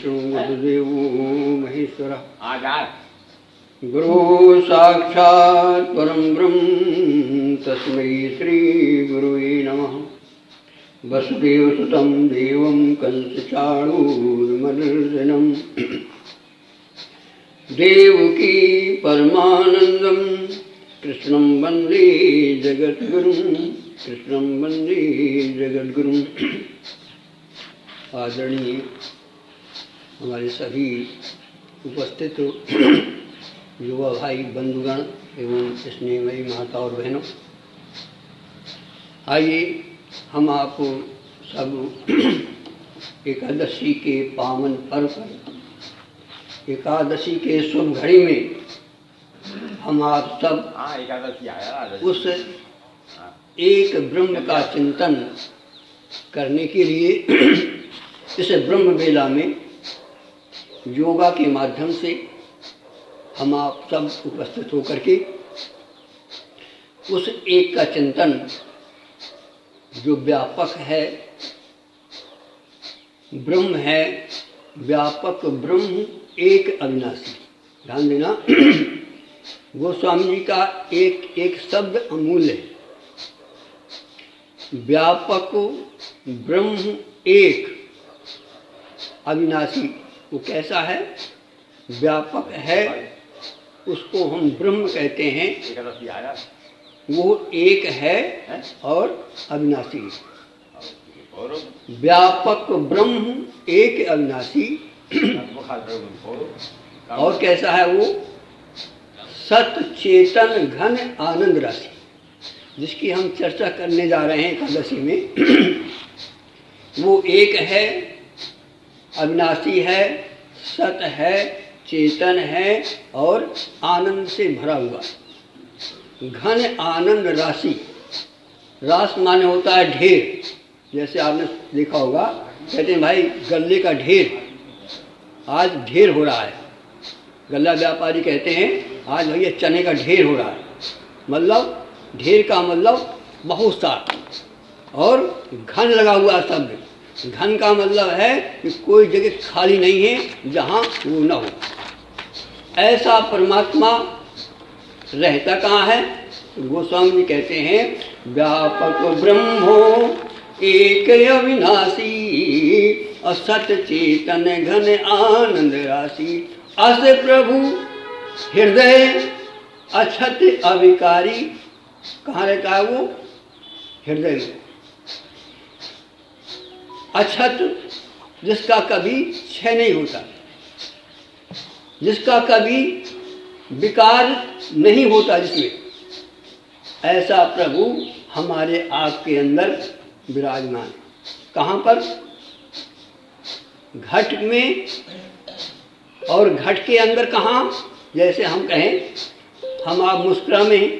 गुरुदेवो महेश्वरः गुरु साक्षात् परं ब्रह्म तस्मै श्री गुरुवे नमः। वसुदेवसुतं देवं कंसचाणूरमर्दनं देवकी परमानन्दं कृष्णं वन्दे जगद्गुरुं कृष्णं वन्दे जगद्गुरुं। आदरणीय हमारे सभी उपस्थित युवा भाई बंधुगण एवं स्नेहमयी माता और बहनों, आइए हम आप सब एकादशी के पावन पर्व पर, एकादशी के शुभ घड़ी में हम आप सब उस एक ब्रह्म का चिंतन करने के लिए इस ब्रह्म वेला में योगा के माध्यम से हम आप सब उपस्थित होकर के उस एक का चिंतन जो व्यापक है, ब्रह्म है, व्यापक ब्रह्म एक अविनाशी। ध्यान देना, गोस्वामी जी का एक एक शब्द अमूल्य है। व्यापक ब्रह्म एक अविनाशी, वो कैसा है? व्यापक है, उसको हम ब्रह्म कहते हैं। वो एक है और अविनाशी। व्यापक ब्रह्म एक अविनाशी। और कैसा है वो? सत चेतन घन आनंद राशि, जिसकी हम चर्चा करने जा रहे हैं एकादशी में। वो एक है, अविनाशी है, सत है, चेतन है और आनंद से भरा हुआ। घन आनंद राशि, रास माने होता है ढेर। जैसे आपने देखा होगा, कहते हैं भाई गल्ले का ढेर, आज ढेर हो रहा है। गल्ला व्यापारी कहते हैं आज भैया चने का ढेर हो रहा है। मतलब ढेर का मतलब बहुत सा और घन लगा हुआ शब्द। घन का मतलब है कि कोई जगह खाली नहीं है जहाँ वो न हो। ऐसा परमात्मा रहता कहाँ है? गोस्वामी जी कहते हैं व्यापक ब्रह्मो एक अविनाशी असत चेतन घन आनंद राशि। अस प्रभु हृदय अछत अविकारी। कहाँ रहता है वो? हृदय में। अछत, जिसका कभी क्षय नहीं होता, जिसका कभी विकार नहीं होता, जिसमें ऐसा प्रभु हमारे आपके अंदर विराजमान है। कहाँ पर? घट में। और घट के अंदर कहाँ? जैसे हम कहें हम आप मुस्कुरा में हैं,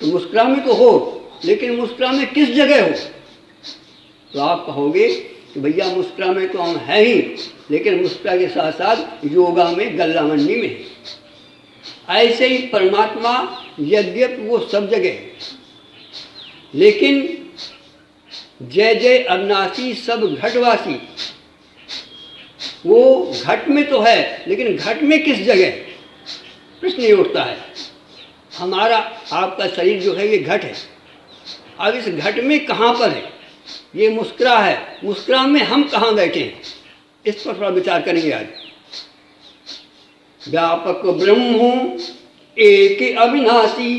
तो मुस्कुरा में तो हो, लेकिन मुस्कुरा में किस जगह हो? तो आप कहोगे कि भैया मुस्कुरा में तो हम हैं ही, लेकिन मुस्कुरा के साथ साथ योगा में, गल्ला मंडी में है। ऐसे ही परमात्मा यद्यपि वो सब जगह है, लेकिन जय जय अविनाशी सब घटवासी। वो घट में तो है, लेकिन घट में किस जगह? प्रश्न ये उठता है। हमारा आपका शरीर जो है ये घट है। अब इस घट में कहाँ पर है? ये मुस्कुरा है, मुस्कुरा में हम कहाँ बैठे हैं? इस पर थोड़ा विचार करेंगे आज। व्यापक ब्रह्म एक अविनाशी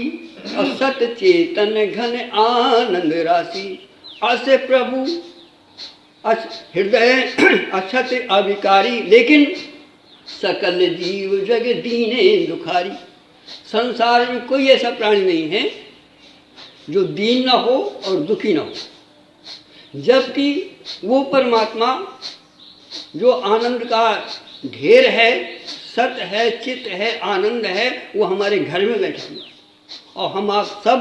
असत चेतन घन आनंद राशि। असे प्रभु हृदय अछत अविकारी, लेकिन सकल जीव जग दीने दुखारी। संसार में कोई ऐसा प्राणी नहीं है जो दीन न हो और दुखी न हो, जबकि वो परमात्मा जो आनंद का ढेर है, सत है, चित है, आनंद है, वो हमारे घर में बैठा हुआ। और हम आप सब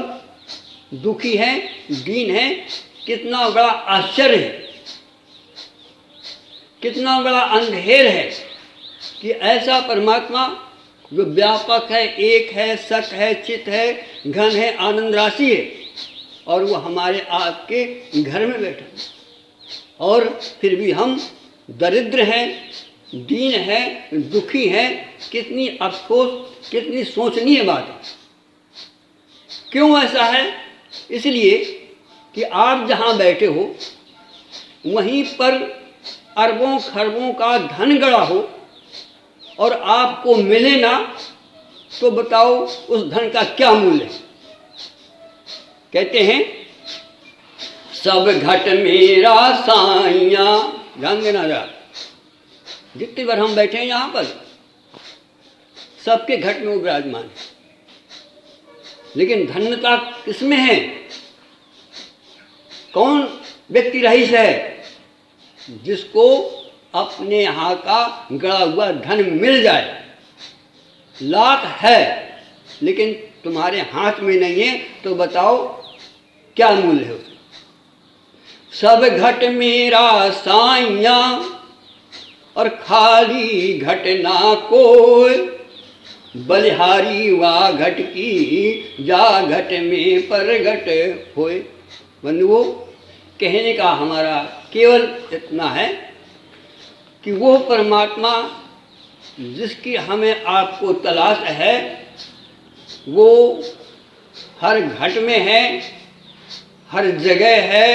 दुखी हैं, दीन हैं। कितना बड़ा आश्चर्य है, कितना बड़ा अंधेर है कि ऐसा परमात्मा जो व्यापक है, एक है, सत है, चित है, घन है, आनंद राशि है, और वो हमारे आपके घर में बैठा। और फिर भी हम दरिद्र हैं, दीन है, दुखी हैं, कितनी अफसोस, कितनी सोचनीय बात है। क्यों ऐसा है? इसलिए कि आप जहाँ बैठे हो वहीं पर अरबों खरबों का धन गड़ा हो और आपको मिले ना, तो बताओ उस धन का क्या मूल्य है। कहते हैं सब घट मेरा साइया, ध्यान देना जरा, जितनी बार हम बैठे हैं यहाँ पर सबके घट में वो विराजमान है, लेकिन धन्यता किसमें है? कौन व्यक्ति रईस है? जिसको अपने यहाँ का गड़ा हुआ धन मिल जाए। लाख है लेकिन तुम्हारे हाथ में नहीं है, तो बताओ क्या मूल्य है उसका? सब घट मेरा साइया और खाली घट ना कोई, बलिहारी वा घट की जा घट में पर घट होए। बंधुओं, कहने का हमारा केवल इतना है कि वो परमात्मा जिसकी हमें आपको तलाश है वो हर घट में है, हर जगह है,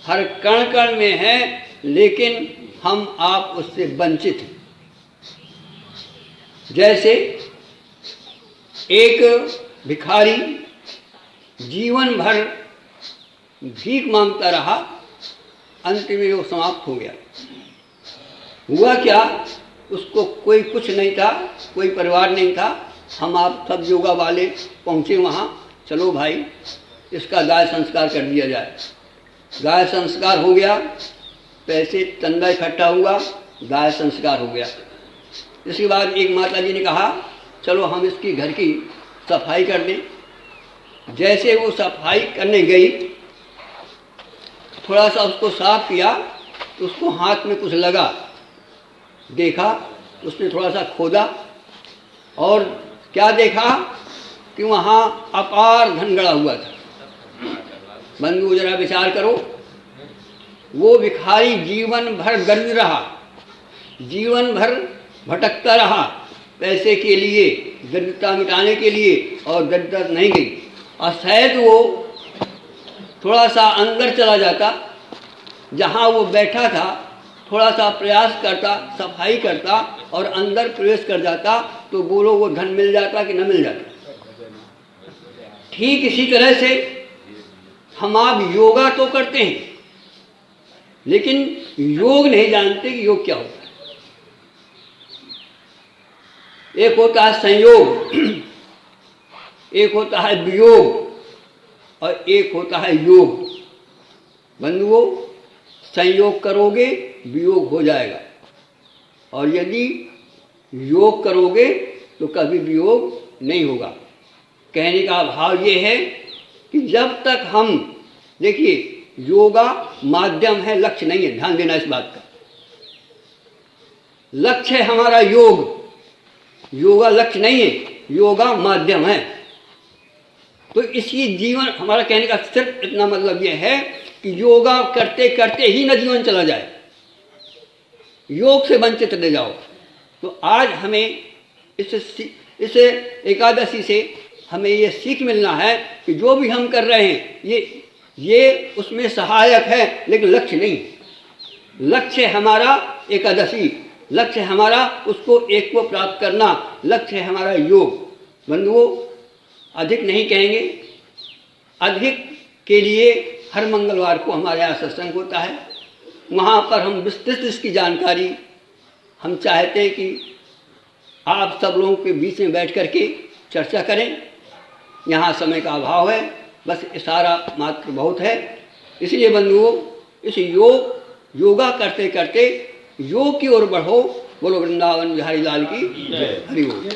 हर कण कण में है, लेकिन हम आप उससे वंचित हैं। जैसे एक भिखारी जीवन भर भीख मांगता रहा, अंत में वो समाप्त हो गया। हुआ क्या? उसको कोई कुछ नहीं था, कोई परिवार नहीं था। हम आप सब योगा वाले पहुँचे वहाँ, चलो भाई इसका दाह संस्कार कर दिया जाए। दाह संस्कार हो गया, पैसे चंदा इकट्ठा हुआ, दाह संस्कार हो गया। इसके बाद एक माता जी ने कहा चलो हम इसकी घर की सफाई कर दें। जैसे वो सफाई करने गई, थोड़ा सा उसको साफ किया तो उसको हाथ में कुछ लगा, देखा उसने थोड़ा सा खोदा और क्या देखा कि वहाँ अपार धन गड़ा हुआ था। बंधु जरा विचार करो, वो भिखारी जीवन भर दरिद्र रहा, जीवन भर भटकता रहा पैसे के लिए, दरिद्रता मिटाने के लिए, और दरिद्रता नहीं गई। और शायद वो थोड़ा सा अंदर चला जाता, जहाँ वो बैठा था, थोड़ा सा प्रयास करता, सफाई करता और अंदर प्रवेश कर जाता, तो बोलो वो धन मिल जाता कि न मिल जाता। ठीक इसी तरह से हम आप योगा तो करते हैं, लेकिन योग नहीं जानते कि योग क्या होता है। एक होता है संयोग, एक होता है वियोग और एक होता है योग। बंधुओं, संयोग करोगे वियोग हो जाएगा, और यदि योग करोगे तो कभी वियोग नहीं होगा। कहने का भाव ये है कि जब तक हम, देखिए योगा माध्यम है, लक्ष्य नहीं है, ध्यान देना इस बात का। लक्ष्य है हमारा योग, योगा लक्ष्य नहीं है, योगा माध्यम है। तो इसी जीवन, हमारा कहने का सिर्फ इतना मतलब यह है कि योगा करते करते ही न जीवन चला जाए, योग से वंचित रह जाओ। तो आज हमें इस एकादशी से हमें ये सीख मिलना है कि जो भी हम कर रहे हैं ये उसमें सहायक है, लेकिन लक्ष्य नहीं। लक्ष्य हमारा एकादशी, लक्ष्य हमारा उसको एक को प्राप्त करना, लक्ष्य है हमारा योग। बंधुओं, अधिक नहीं कहेंगे, अधिक के लिए हर मंगलवार को हमारे यहाँ सत्संग होता है। वहाँ पर हम विस्तृत इसकी जानकारी हम चाहते हैं कि आप सब लोगों के बीच में बैठ कर के चर्चा करें। यहाँ समय का अभाव है, बस इशारा मात्र बहुत है। इसलिए बंधुओं, इस योगा करते करते योग की ओर बढ़ो। बोलो वृंदावन बिहारी लाल की जय। हरि बोल।